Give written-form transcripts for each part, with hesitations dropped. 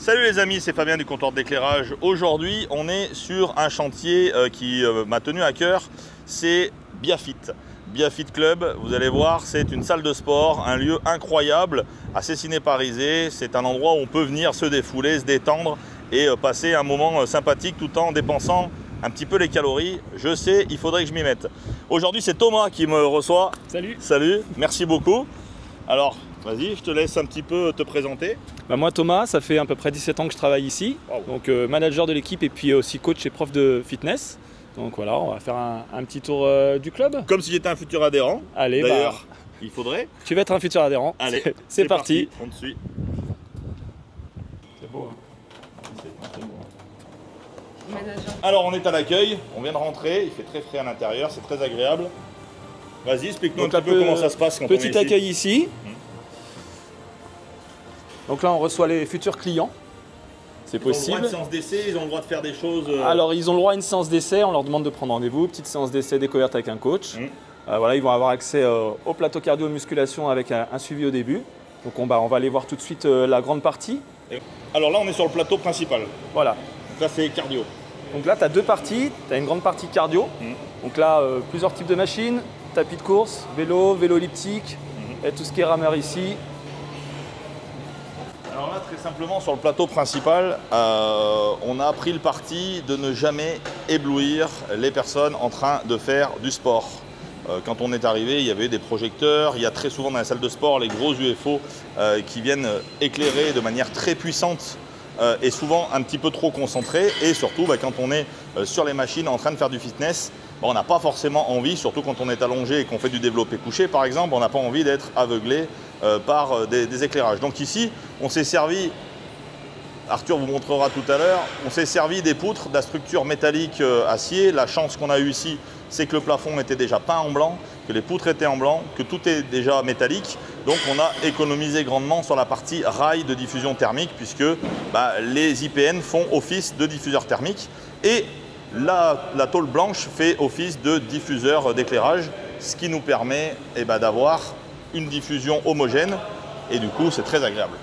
Salut les amis, c'est Fabien du comptoir d'éclairage. Aujourd'hui, on est sur un chantier qui m'a tenu à cœur, c'est Biafit. Biafit Club, vous allez voir, c'est une salle de sport, un lieu incroyable, assez ciné-parisé. C'est un endroit où on peut venir se défouler, se détendre et passer un moment sympathique tout en dépensant un petit peu les calories. Je sais, il faudrait que je m'y mette. Aujourd'hui, c'est Thomas qui me reçoit. Salut. Salut, merci beaucoup. Alors, vas-y, je te laisse un petit peu te présenter. Moi Thomas, ça fait à peu près 17 ans que je travaille ici, donc manager de l'équipe et puis aussi coach et prof de fitness. Donc voilà, on va faire un petit tour du club. Comme si j'étais un futur adhérent. Allez, d'ailleurs, il faudrait. Tu vas être un futur adhérent. Allez, c'est parti. On te suit. C'est beau. Alors on est à l'accueil, on vient de rentrer, il fait très frais à l'intérieur, c'est très agréable. Vas-y, explique-nous un petit peu comment ça se passe quand on est ici. Petit accueil ici. Donc là, on reçoit les futurs clients. C'est possible. Ils ont le droit de séance d'essai, ils ont le droit de faire des choses. Alors, ils ont le droit à une séance d'essai. On leur demande de prendre rendez-vous. Petite séance d'essai découverte avec un coach. Voilà, ils vont avoir accès au plateau cardio-musculation avec un suivi au début. Donc, on va aller voir tout de suite la grande partie. Alors là, on est sur le plateau principal. Voilà. Donc là, c'est cardio. Donc là, tu as deux parties. Tu as une grande partie cardio. Donc là, plusieurs types de machines. Tapis de course, vélo, vélo elliptique et tout ce qui est rameur ici. Alors là, très simplement, sur le plateau principal, on a pris le parti de ne jamais éblouir les personnes en train de faire du sport. Quand on est arrivé, il y avait des projecteurs. Il y a très souvent dans la salle de sport les gros UFO qui viennent éclairer de manière très puissante et souvent un petit peu trop concentrée. Et surtout, quand on est sur les machines en train de faire du fitness, on n'a pas forcément envie, surtout quand on est allongé et qu'on fait du développé couché par exemple, on n'a pas envie d'être aveuglé par des éclairages. Donc ici, on s'est servi, Arthur vous montrera tout à l'heure, on s'est servi des poutres, de la structure métallique acier. La chance qu'on a eue ici, c'est que le plafond était déjà peint en blanc, que les poutres étaient en blanc, que tout est déjà métallique. Donc on a économisé grandement sur la partie rail de diffusion thermique puisque les IPN font office de diffuseur thermique. Et la tôle blanche fait office de diffuseur d'éclairage, ce qui nous permet d'avoir une diffusion homogène et du coup c'est très agréable.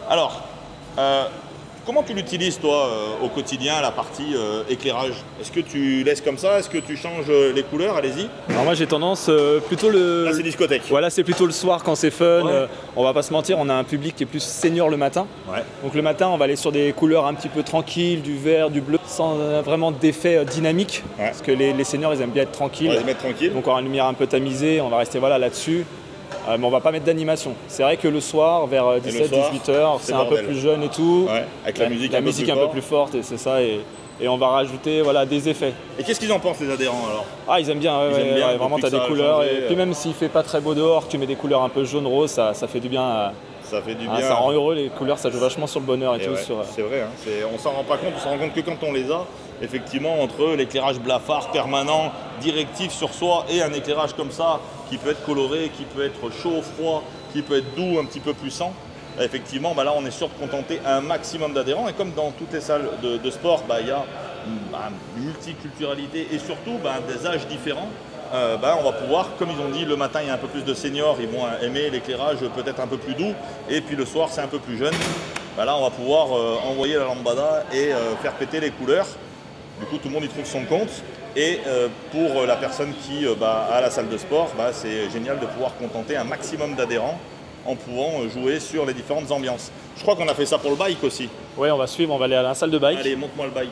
Alors, comment tu l'utilises toi au quotidien, la partie éclairage? Est-ce que tu laisses comme ça? Est-ce que tu changes les couleurs? Allez-y. Alors moi j'ai tendance plutôt le... Là c'est discothèque. Voilà, c'est plutôt le soir quand c'est fun. On va pas se mentir, on a un public qui est plus senior le matin. Donc le matin on va aller sur des couleurs un petit peu tranquilles, du vert, du bleu, sans vraiment d'effet dynamique. Parce que les seniors ils aiment bien être tranquilles. Donc on aura une lumière un peu tamisée, on va rester là-dessus. Mais on va pas mettre d'animation. C'est vrai que le soir, vers 17-18 h, c'est un peu plus jeune et tout. Avec la musique un peu plus forte, et c'est ça. Et on va rajouter des effets. Et qu'est-ce qu'ils en pensent les adhérents alors? Ah, ils aiment bien, vraiment tu as des couleurs. Et puis même s'il fait pas très beau dehors, tu mets des couleurs un peu jaune-rose, ça fait du bien. Ça fait du bien. Ça rend heureux, les couleurs, ça joue vachement sur le bonheur et tout. C'est vrai, on s'en rend pas compte, on s'en rend compte que quand on les a. Effectivement, entre l'éclairage blafard permanent, directif sur soi et un éclairage comme ça, qui peut être coloré, qui peut être chaud, froid, qui peut être doux, un petit peu puissant, effectivement, là on est sûr de contenter un maximum d'adhérents. Et comme dans toutes les salles de sport, il y a une multiculturalité et surtout des âges différents. On va pouvoir, comme ils ont dit, le matin il y a un peu plus de seniors, ils vont aimer l'éclairage peut-être un peu plus doux, et puis le soir c'est un peu plus jeune. Là on va pouvoir envoyer la lambada et faire péter les couleurs. Du coup tout le monde y trouve son compte. Et pour la personne qui a la salle de sport, c'est génial de pouvoir contenter un maximum d'adhérents en pouvant jouer sur les différentes ambiances. Je crois qu'on a fait ça pour le bike aussi. Oui, on va suivre, on va aller à la salle de bike. Allez, montre-moi le bike.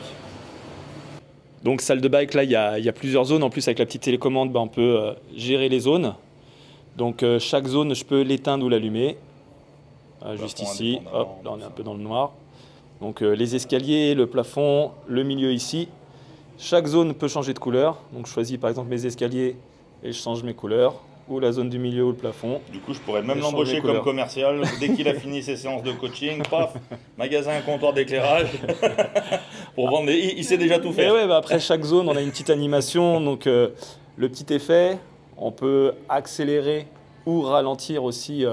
Donc salle de bike, là il y a plusieurs zones. En plus avec la petite télécommande, on peut gérer les zones. Donc chaque zone, je peux l'éteindre ou l'allumer. Juste ici, hop, là on est un peu dans le noir. Donc les escaliers, le plafond, le milieu ici. Chaque zone peut changer de couleur. Donc je choisis par exemple mes escaliers et je change mes couleurs. Ou la zone du milieu ou le plafond. Du coup je pourrais même l'embaucher comme commercial. Dès qu'il a fini ses séances de coaching, paf, magasin, comptoir d'éclairage. Pour vendre il sait déjà tout faire. Et après chaque zone on a une petite animation. Donc le petit effet, on peut accélérer ou ralentir aussi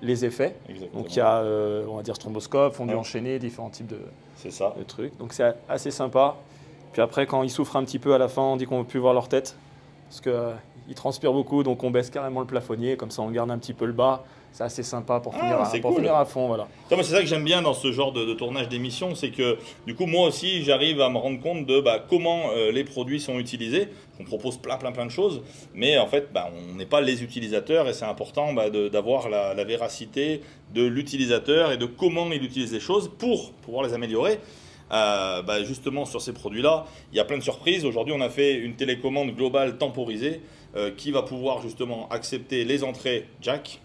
les effets. Exactement. Donc il y a on va dire stromboscope, fondu enchaîné, différents types de trucs. Donc c'est assez sympa. Puis après quand ils souffrent un petit peu à la fin, on dit qu'on ne veut plus voir leur tête. parce qu'il transpire beaucoup, donc on baisse carrément le plafonnier, comme ça on garde un petit peu le bas. C'est assez sympa pour finir à fond. Voilà. C'est ça que j'aime bien dans ce genre de tournage d'émission, c'est que du coup moi aussi j'arrive à me rendre compte de comment les produits sont utilisés. On propose plein de choses, mais en fait on n'est pas les utilisateurs et c'est important d'avoir la véracité de l'utilisateur et de comment il utilise les choses pour pouvoir les améliorer. Justement sur ces produits-là, il y a plein de surprises. Aujourd'hui on a fait une télécommande globale temporisée qui va pouvoir justement accepter les entrées jack.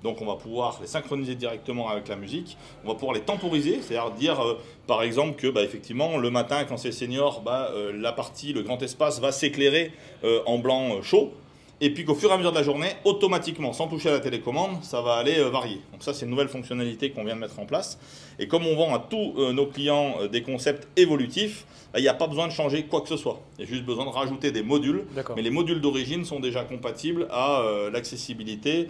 Donc on va pouvoir les synchroniser directement avec la musique, on va pouvoir les temporiser, c'est-à-dire dire par exemple que effectivement le matin quand c'est senior, la partie, le grand espace va s'éclairer en blanc chaud, et puis qu'au fur et à mesure de la journée, automatiquement, sans toucher à la télécommande, ça va aller varier. Donc ça c'est une nouvelle fonctionnalité qu'on vient de mettre en place, et comme on vend à tous nos clients des concepts évolutifs, il n'y a pas besoin de changer quoi que ce soit. Il y a juste besoin de rajouter des modules. Mais les modules d'origine sont déjà compatibles à l'accessibilité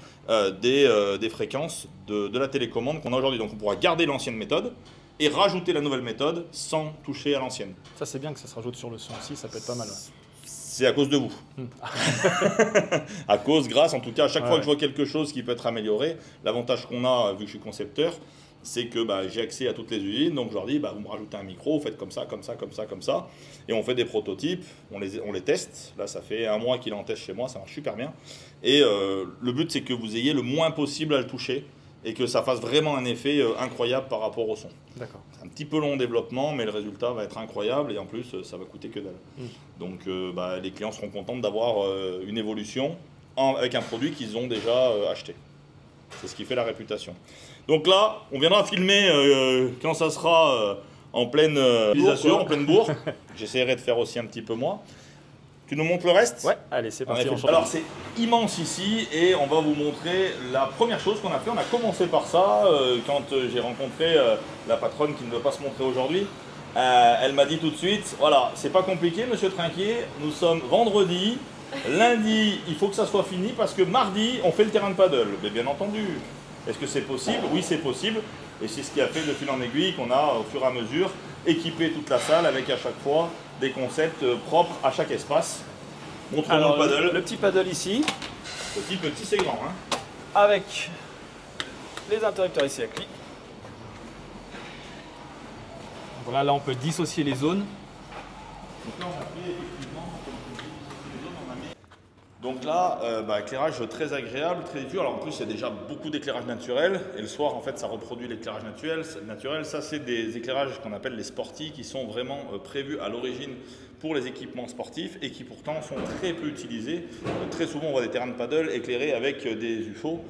des fréquences de la télécommande qu'on a aujourd'hui. Donc on pourra garder l'ancienne méthode et rajouter la nouvelle méthode sans toucher à l'ancienne. Ça c'est bien que ça se rajoute sur le son aussi, ça peut être pas mal. C'est à cause de vous. Grâce en tout cas, à chaque fois que je vois quelque chose qui peut être amélioré, l'avantage qu'on a, vu que je suis concepteur, c'est que j'ai accès à toutes les usines, donc je leur dis vous me rajoutez un micro, vous faites comme ça, et on fait des prototypes, on les teste. Là ça fait 1 mois qu'il en teste chez moi, ça marche super bien. Et le but c'est que vous ayez le moins possible à le toucher et que ça fasse vraiment un effet incroyable par rapport au son. D'accord. C'est un petit peu long en développement, mais le résultat va être incroyable et en plus ça va coûter que dalle. Donc les clients seront contents d'avoir une évolution avec un produit qu'ils ont déjà acheté. C'est ce qui fait la réputation. Donc là, on viendra filmer quand ça sera en pleine utilisation, en pleine bourre. J'essaierai de faire aussi un petit peu moi. Tu nous montres le reste? Ouais, allez, c'est parti. Alors c'est immense ici et on va vous montrer la première chose qu'on a fait. On a commencé par ça quand j'ai rencontré la patronne qui ne veut pas se montrer aujourd'hui. Elle m'a dit tout de suite, voilà, c'est pas compliqué monsieur Trinquier, nous sommes vendredi. Lundi, il faut que ça soit fini parce que mardi, on fait le terrain de paddle. Mais bien entendu, est-ce que c'est possible? Oui, c'est possible. Et c'est ce qui a fait de fil en aiguille qu'on a, au fur et à mesure, équipé toute la salle avec à chaque fois des concepts propres à chaque espace. Montre-nous le paddle. Le petit paddle ici. Petit, c'est grand. Hein. Avec les interrupteurs ici à clic. Voilà, là on peut dissocier les zones. Donc là, on a fait effectivement, comme je dis, les zones, on a mis. Donc là, éclairage très agréable, très diffus. Alors en plus, il y a déjà beaucoup d'éclairage naturel. Et le soir, en fait, ça reproduit l'éclairage naturel. Ça, c'est des éclairages qu'on appelle les sportifs, qui sont vraiment prévus à l'origine pour les équipements sportifs et qui pourtant sont très peu utilisés. Très souvent, on voit des terrains de paddle éclairés avec des UFO,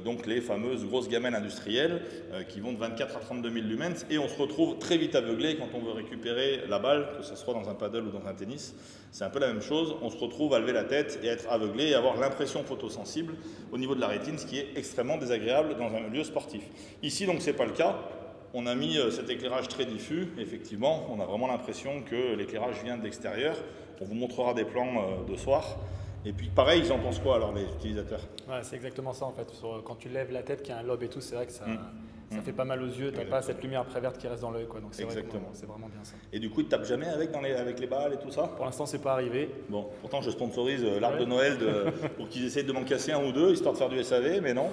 donc les fameuses grosses gamelles industrielles qui vont de 24 à 32 000 lumens. Et on se retrouve très vite aveuglé quand on veut récupérer la balle, que ce soit dans un paddle ou dans un tennis. C'est un peu la même chose. On se retrouve à lever la tête et être aveuglé et avoir l'impression photosensible au niveau de la rétine, ce qui est extrêmement désagréable dans un lieu sportif. Ici, donc, ce n'est pas le cas. On a mis cet éclairage très diffus. Effectivement, on a vraiment l'impression que l'éclairage vient de l'extérieur. On vous montrera des plans de soir. Et puis pareil, ils en pensent quoi alors les utilisateurs? Ouais, c'est exactement ça en fait. Quand tu lèves la tête, qu'il y a un lobe et tout, c'est vrai que ça fait pas mal aux yeux. Tu n'as pas cette lumière préverte qui reste dans l'œil. Donc c'est vraiment bien ça. Et du coup, tu tapes jamais avec les balles et tout ça? Pour l'instant, c'est pas arrivé. Bon, pourtant je sponsorise l'arbre de Noël pour qu'ils essayent de m'en casser 1 ou 2, histoire de faire du SAV, mais non.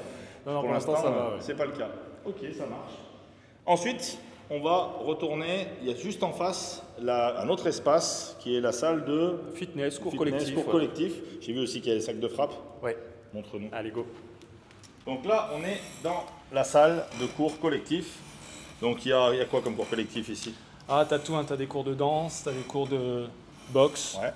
Non, pour l'instant, ça va. C'est pas le cas. Ok, ça marche. Ensuite, on va retourner, il y a juste en face un autre espace qui est la salle de fitness, cours collectif. J'ai vu aussi qu'il y a des sacs de frappe. Ouais. Montre-nous. Allez, go. Donc là, on est dans la salle de cours collectif. Donc il y a quoi comme cours collectif ici? Ah, t'as tout, hein. T'as des cours de danse, t'as des cours de boxe. Ouais.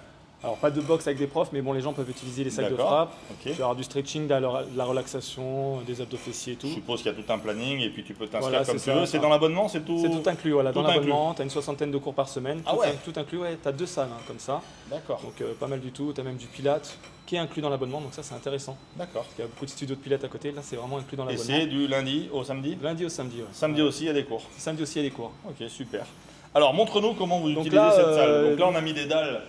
Alors pas de boxe avec des profs, mais bon, les gens peuvent utiliser les sacs de frappe. Okay. Tu vas avoir du stretching, de la relaxation, des abdos fessiers et tout. Je suppose qu'il y a tout un planning et puis tu peux t'inscrire voilà, comme tu veux. C'est dans l'abonnement, c'est tout? C'est tout inclus, voilà. Dans l'abonnement, tu as une 60aine de cours par semaine. Ah ouais? Tout inclus, ouais. Tu as 2 salles comme ça. D'accord. Donc pas mal du tout. Tu as même du pilates qui est inclus dans l'abonnement, donc ça c'est intéressant. D'accord. Parce qu'il y a beaucoup de studios de pilates à côté, là c'est vraiment inclus dans l'abonnement. Et c'est du lundi au samedi? Lundi au samedi, ouais. Samedi aussi, il y a des cours? Samedi aussi, il y a des cours. Ok, super. Alors montre-nous comment vous utilisez cette salle. Donc là, on a mis des dalles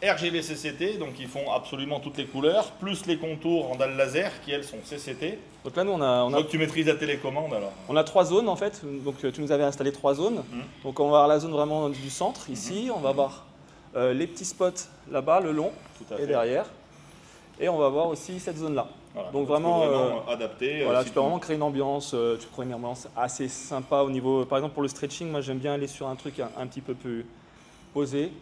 RGB CCT, donc ils font absolument toutes les couleurs, plus les contours en dalles laser qui elles sont CCT. Donc là nous on a donc tu maîtrises la télécommande alors? On a 3 zones en fait, donc tu nous avais installé 3 zones. Donc on va avoir la zone vraiment du centre ici, on va avoir les petits spots là-bas, le long et derrière. Et on va voir aussi cette zone-là. Voilà, donc vraiment, adapter. Voilà, tu peux vraiment créer une ambiance, tu prends une ambiance assez sympa au niveau. Par exemple pour le stretching, moi j'aime bien aller sur un truc un petit peu plus posé.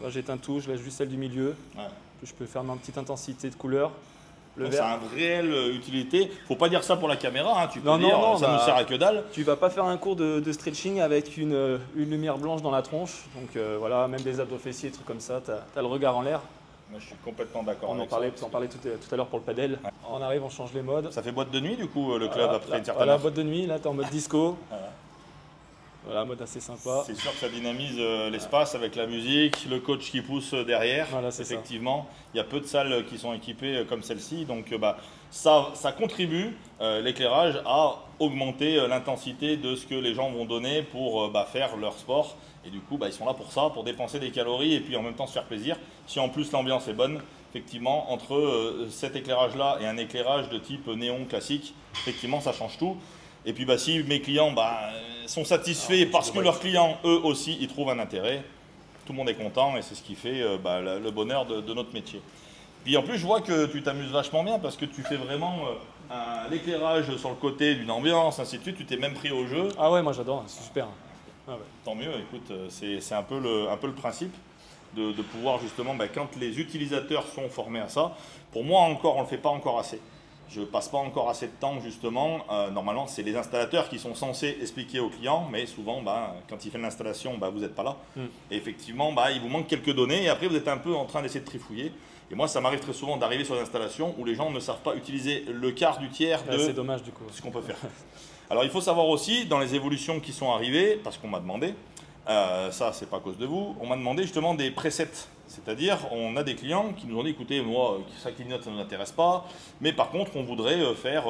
J'éteins tout, je laisse juste celle du milieu. Ouais. Je peux faire ma petite intensité de couleur. Ça a une réelle utilité. Faut pas dire ça pour la caméra, hein. Tu peux dire ça ne sert à que dalle. Tu vas pas faire un cours de stretching avec une lumière blanche dans la tronche. Donc voilà, même des abdos fessiers, des trucs comme ça, tu as le regard en l'air. Moi, je suis complètement d'accord avec ça. On en parlait tout à l'heure pour le padel. Ouais. On arrive, on change les modes. Ça fait boîte de nuit du coup le club après une certaine heure. Voilà, boîte de nuit, là tu es en mode disco. Voilà, mode assez sympa. C'est sûr que ça dynamise l'espace avec la musique, le coach qui pousse derrière. Voilà, effectivement, il y a peu de salles qui sont équipées comme celle-ci. Donc ça contribue, l'éclairage, à augmenter l'intensité de ce que les gens vont donner pour faire leur sport. Et du coup, ils sont là pour ça, pour dépenser des calories et puis en même temps se faire plaisir. Si en plus l'ambiance est bonne, effectivement, entre cet éclairage-là et un éclairage de type néon classique, effectivement, ça change tout. Et puis si mes clients sont satisfaits parce que leurs clients, eux aussi, y trouvent un intérêt, tout le monde est content et c'est ce qui fait le bonheur de notre métier. Puis en plus, je vois que tu t'amuses vachement bien parce que tu fais vraiment l'éclairage sur le côté d'une ambiance, ainsi de suite. Tu t'es même pris au jeu. Ah ouais, moi j'adore, c'est super. Ah ouais. Tant mieux, écoute, c'est un peu le principe de pouvoir justement, quand les utilisateurs sont formés à ça, pour moi encore, on ne le fait pas encore assez. Je ne passe pas encore assez de temps justement. Normalement, c'est les installateurs qui sont censés expliquer aux clients, mais souvent, quand ils font l'installation, vous n'êtes pas là. Et effectivement, il vous manque quelques données et après, vous êtes un peu en train d'essayer de trifouiller. Et moi, ça m'arrive très souvent d'arriver sur des installations où les gens ne savent pas utiliser le quart du tiers de c'est dommage, du coup. ce qu'on peut faire. Alors, il faut savoir aussi, dans les évolutions qui sont arrivées, parce qu'on m'a demandé, ça, c'est pas à cause de vous, on m'a demandé justement des presets. C'est-à-dire, on a des clients qui nous ont dit, écoutez, moi, ça clignote, ça ne m'intéresse pas, mais par contre, on voudrait faire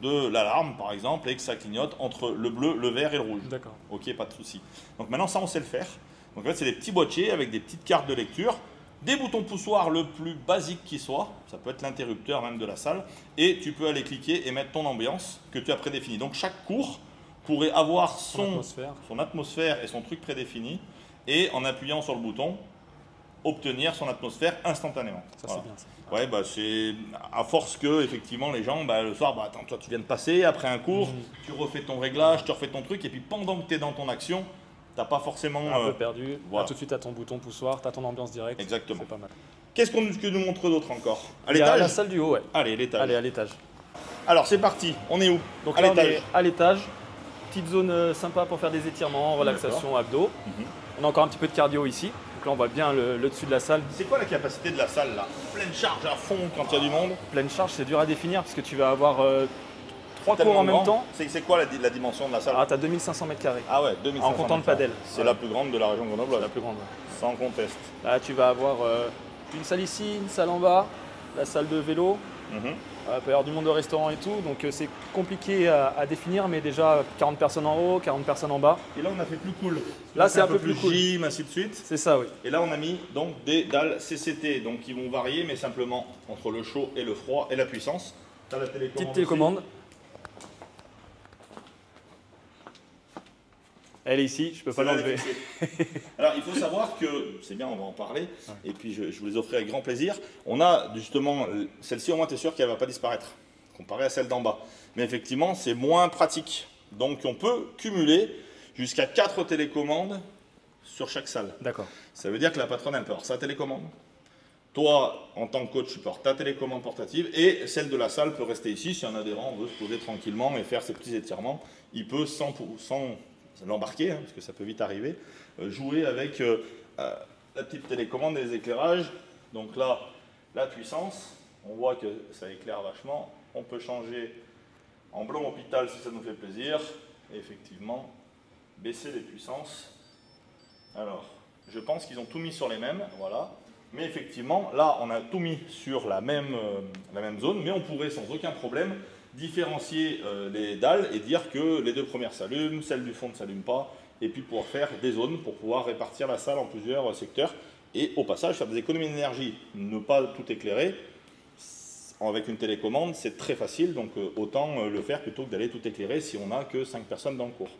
de l'alarme, par exemple, et que ça clignote entre le bleu, le vert et le rouge. D'accord. Ok, pas de souci. Donc maintenant, ça, on sait le faire. Donc en fait, c'est des petits boîtiers avec des petites cartes de lecture, des boutons poussoirs le plus basique qui soit, ça peut être l'interrupteur même de la salle, et tu peux aller cliquer et mettre ton ambiance que tu as prédéfinie. Donc chaque cours pourrait avoir son atmosphère et son truc prédéfini, et en appuyant sur le bouton, obtenir son atmosphère instantanément. Ça, c'est bien ça. Ouais, c'est à force que effectivement les gens, le soir, attends, toi tu viens de passer, après un cours, tu refais ton réglage, tu refais ton truc, et puis pendant que tu es dans ton action, tu n'as pas forcément... Un peu perdu, tout de suite tu as ton bouton poussoir, tu as ton ambiance directe. Exactement. C'est pas mal. Qu'est-ce qu'on nous montre d'autre encore? À l'étage? La salle du haut, ouais. Allez, l'étage. Allez, à l'étage. Alors c'est parti, on est où? Donc là, on est à l'étage. Petite zone sympa pour faire des étirements, relaxation, abdos. On a encore un petit peu de cardio ici. Donc là, on voit bien le dessus de la salle. C'est quoi la capacité de la salle là? Pleine charge à fond quand il y a du monde? Pleine charge, c'est dur à définir parce que tu vas avoir 3 cours en même temps. C'est quoi la dimension de la salle? Tu as 2500 m². Ah ouais, 2500 en comptant le padel. C'est la plus grande de la région grenobloise. C'est la plus grande. Sans conteste. Là, tu vas avoir une salle ici, une salle en bas, la salle de vélo. Il peut y avoir du monde au restaurant et tout, donc c'est compliqué à définir, mais déjà 40 personnes en haut, 40 personnes en bas. Et là on a fait plus cool. Là c'est un peu plus cool. Gym, ainsi de suite. C'est ça, oui. Et là on a mis donc des dalles CCT, donc qui vont varier, mais simplement entre le chaud et le froid et la puissance. Tu as la télécommande. Petite télécommande. Elle est ici, je peux pas l'enlever. Alors il faut savoir que, c'est bien, on va en parler, et puis je vous les offrirai avec grand plaisir. On a justement, celle-ci au moins tu es sûr qu'elle ne va pas disparaître, comparée à celle d'en bas. Mais effectivement c'est moins pratique. Donc on peut cumuler jusqu'à 4 télécommandes sur chaque salle. D'accord. Ça veut dire que la patronne elle peut avoir sa télécommande. Toi, en tant que coach, tu peux avoir ta télécommande portative et celle de la salle peut rester ici. Si un adhérent veut se poser tranquillement et faire ses petits étirements, il peut sans l'embarquer, parce que ça peut vite arriver, jouer avec la petite télécommande et les éclairages. Donc là, la puissance, on voit que ça éclaire vachement. On peut changer en blanc hôpital si ça nous fait plaisir. Et effectivement, baisser les puissances. Alors, je pense qu'ils ont tout mis sur les mêmes, voilà. Mais effectivement, là, on a tout mis sur la même zone, mais on pourrait sans aucun problème différencier les dalles et dire que les 2 premières s'allument, celle du fond ne s'allume pas, et puis pouvoir faire des zones pour pouvoir répartir la salle en plusieurs secteurs et au passage faire des économies d'énergie. Ne pas tout éclairer avec une télécommande, c'est très facile, donc autant le faire plutôt que d'aller tout éclairer si on n'a que 5 personnes dans le cours.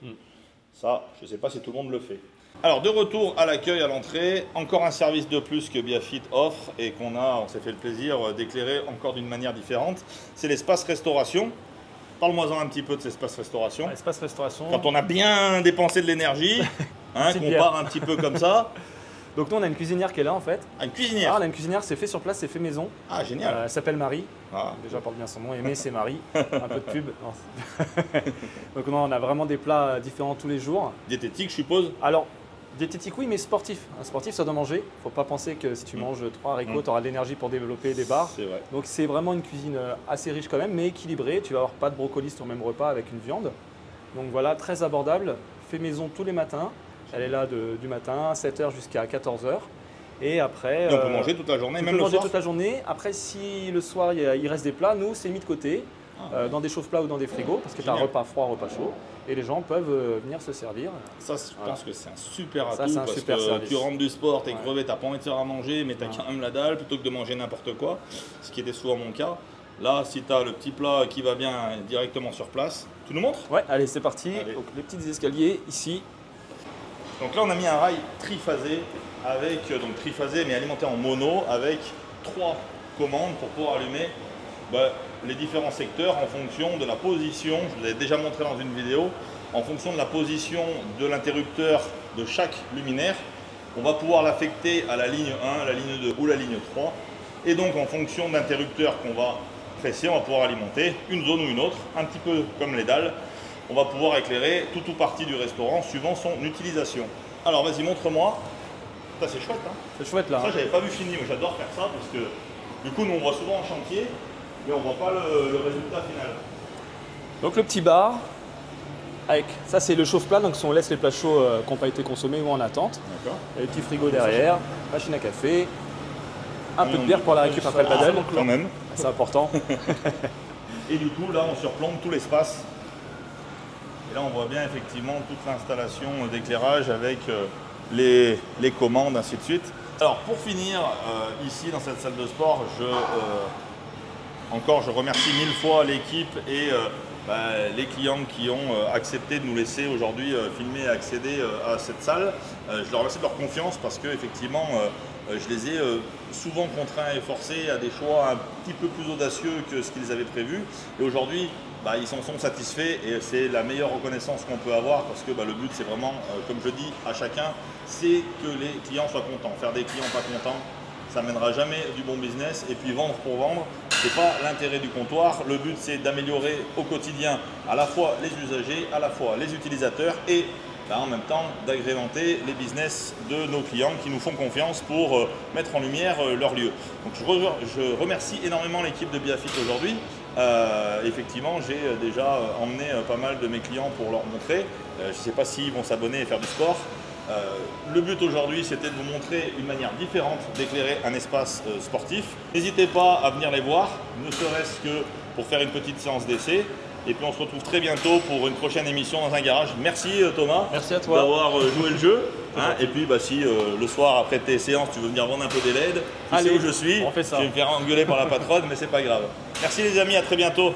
Ça, je ne sais pas si tout le monde le fait. Alors de retour à l'accueil à l'entrée, encore un service de plus que Biafit offre et on s'est fait le plaisir d'éclairer encore d'une manière différente. C'est l'espace restauration. Parle-moi-en un petit peu de cet espace restauration. Espace restauration. Quand on a bien dépensé de l'énergie, qu'on part un petit peu comme ça. Donc nous on a une cuisinière qui est là en fait. Une cuisinière. On a une cuisinière, c'est fait sur place, c'est fait maison. Ah génial. Elle s'appelle Marie. Déjà porte bien son nom, Aimé c'est Marie. Un peu de pub. Donc non, on a vraiment des plats différents tous les jours. Diététique je suppose. Alors diététique oui mais sportif. Un sportif ça doit manger. Faut pas penser que si tu manges 3 haricots, tu auras de l'énergie pour développer des barres. C'est vrai. Donc c'est vraiment une cuisine assez riche quand même, mais équilibrée. Tu vas avoir pas de brocoli sur ton même repas avec une viande. Donc voilà, très abordable, fait maison tous les matins. Elle est là du matin, 7h jusqu'à 14h. Et après. Et on peut manger toute la journée, même le soir. On peut manger toute la journée. Après, si le soir il reste des plats, nous c'est mis de côté, dans des chauffe-plats ou dans des frigos, parce que tu as repas froid, repas chaud. Et les gens peuvent venir se servir. Ça, je pense que c'est un super atout c'est un parce super que service. tu rentres du sport, t'es crevé, t'as pas envie de faire à manger, mais t'as quand même la dalle plutôt que de manger n'importe quoi, ce qui était souvent mon cas. Là, si tu as le petit plat qui va bien directement sur place, tu nous montres? Ouais, allez, c'est parti. Allez. Donc, les petits escaliers ici. Donc là, on a mis un rail triphasé, mais alimenté en mono, avec 3 commandes pour pouvoir allumer les différents secteurs en fonction de la position. Je vous l'avais déjà montré dans une vidéo. En fonction de la position de l'interrupteur de chaque luminaire, on va pouvoir l'affecter à la ligne 1, la ligne 2 ou la ligne 3. Et donc, en fonction de l'interrupteur qu'on va presser, on va pouvoir alimenter une zone ou une autre, un petit peu comme les dalles. On va pouvoir éclairer tout ou partie du restaurant suivant son utilisation. Alors vas-y, montre-moi. Ça c'est chouette, hein? C'est chouette là. Ça j'avais pas vu fini, mais j'adore faire ça parce que du coup nous on voit souvent en chantier, mais on voit pas le résultat final. Donc le petit bar, avec ça c'est le chauffe-plat, donc on laisse les plats chauds qui n'ont pas été consommés ou en attente. D'accord. Et le petit frigo derrière, machine à café, un peu de bière pour la récup après le paddle. Quand même. C'est important. Et du coup là on surplombe tout l'espace. Et là on voit bien effectivement toute l'installation d'éclairage avec les commandes, ainsi de suite. Alors pour finir, ici dans cette salle de sport, je remercie 1000 fois l'équipe et les clients qui ont accepté de nous laisser aujourd'hui filmer et accéder à cette salle. Je leur remercie de leur confiance parce que effectivement je les ai souvent contraints et forcés à des choix un petit peu plus audacieux que ce qu'ils avaient prévu. Et aujourd'hui, ils s'en sont satisfaits et c'est la meilleure reconnaissance qu'on peut avoir parce que le but c'est vraiment, comme je dis à chacun, c'est que les clients soient contents. Faire des clients pas contents, ça mènera jamais du bon business. Et puis vendre pour vendre, c'est pas l'intérêt du comptoir. Le but c'est d'améliorer au quotidien à la fois les usagers, à la fois les utilisateurs et en même temps d'agrémenter les business de nos clients qui nous font confiance pour mettre en lumière leur lieu. Donc je remercie énormément l'équipe de Biafit aujourd'hui. Effectivement, j'ai déjà emmené pas mal de mes clients pour leur montrer. Je ne sais pas s'ils vont s'abonner et faire du sport. Le but aujourd'hui, c'était de vous montrer une manière différente d'éclairer un espace sportif. N'hésitez pas à venir les voir, ne serait-ce que pour faire une petite séance d'essai. Et puis on se retrouve très bientôt pour une prochaine émission dans un garage. Merci Thomas. Merci à toi d'avoir joué le jeu. Et puis si le soir après tes séances tu veux venir vendre un peu des LED, tu sais où je suis. On fait ça. Je vais me faire engueuler par la patronne, mais c'est pas grave. Merci les amis, à très bientôt.